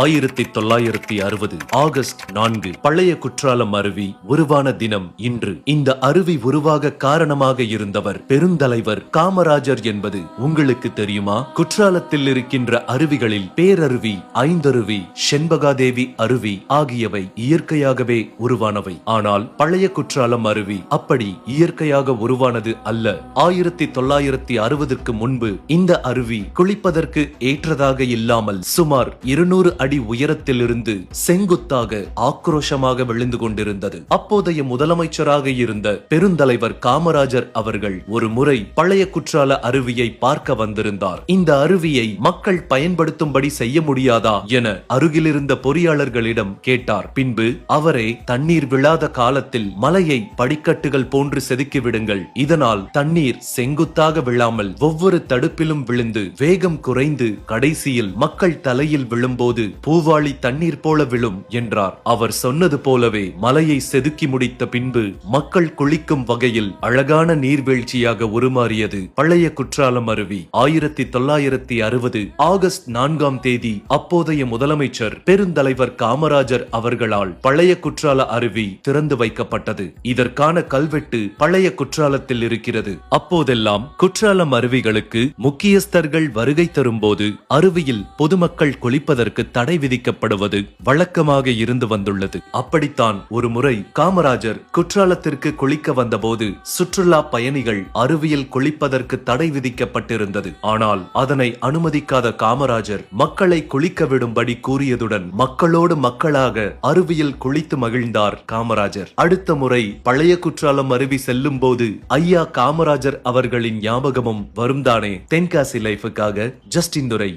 1960 August 4 பழைய குற்றாலம் அருவி உருவான தினம் இன்று. இந்த அருவி உருவாக காரணமாக இருந்தவர் பெருந்தலைவர் காமராஜர் என்பது உங்களுக்கு தெரியுமா? குற்றாலத்தில் இருக்கின்ற அருவிகளில் பேரருவி, ஐந்தருவி, செண்பகாதேவி அருவி ஆகியவை இயற்கையாகவே உருவானவை. ஆனால் பழைய குற்றாலம் அருவி அப்படி இயற்கையாக உருவானது அல்ல. 1960க்கு முன்பு இந்த அருவி குளிப்பதற்கு ஏற்றதாக இல்லாமல் சுமார் 200 அடி உயரத்திலிருந்து செங்குத்தாக ஆக்ரோஷமாக விழுந்து கொண்டிருந்தது. அப்போதைய முதலமைச்சராக இருந்த பெருந்தலைவர் காமராஜர் அவர்கள் ஒரு முறை பழைய குற்றால அருவியை பார்க்க வந்திருந்தார். இந்த அருவியை மக்கள் பயன்படுத்தும்படி செய்ய முடியாதா என அருகிலிருந்த பொறியாளர்களிடம் கேட்டார். பின்பு அவரே தண்ணீர் விழாத காலத்தில் மலையை படிக்கட்டுகள் போன்று செதுக்கிவிடுங்கள், இதனால் தண்ணீர் செங்குத்தாக விழாமல் ஒவ்வொரு தடுப்பிலும் விழுந்து வேகம் குறைந்து கடைசியில் மக்கள் தலையில் விழும்போது பூவாளி தண்ணீர் போல விழும் என்றார். அவர் சொன்னது போலவே மலையை செதுக்கி முடித்த பின்பு மக்கள் குளிக்கும் வகையில் அழகான நீர்வீழ்ச்சியாக உருமாறியது பழைய குற்றாலம் அருவி. 1960 ஆகஸ்ட் 4 அப்போதைய முதலமைச்சர் பெருந்தலைவர் காமராஜர் அவர்களால் பழைய குற்றால அருவி திறந்து வைக்கப்பட்டது. இதற்கான கல்வெட்டு பழைய குற்றாலத்தில் இருக்கிறது. அப்போதெல்லாம் குற்றாலம் அருவிகளுக்கு முக்கியஸ்தர்கள் வருகை தரும்போது அருவியில் பொதுமக்கள் குளிப்பதற்கு தடை விதிக்கப்படுவது வழக்கமாக இருந்து வந்துள்ளது. அப்படித்தான் ஒரு முறை காமராஜர் குற்றாலத்திற்கு குளிக்க வந்தபோது சுற்றுலா பயணிகள் அருவியில் குளிப்பதற்கு தடை விதிக்கப்பட்டிருந்தது. ஆனால் அதனை அனுமதிக்காத காமராஜர் மக்களை குளிக்க விடும்படி கூறியதுடன் மக்களோடு மக்களாக அருவியில் குளித்து மகிழ்ந்தார் காமராஜர். அடுத்த முறை பழைய குற்றாலம் அருவி செல்லும் போது ஐயா காமராஜர் அவர்களின் ஞாபகமும் வரும்தானே? தென்காசி லைஃபுக்காக ஜஸ்டின் துரை.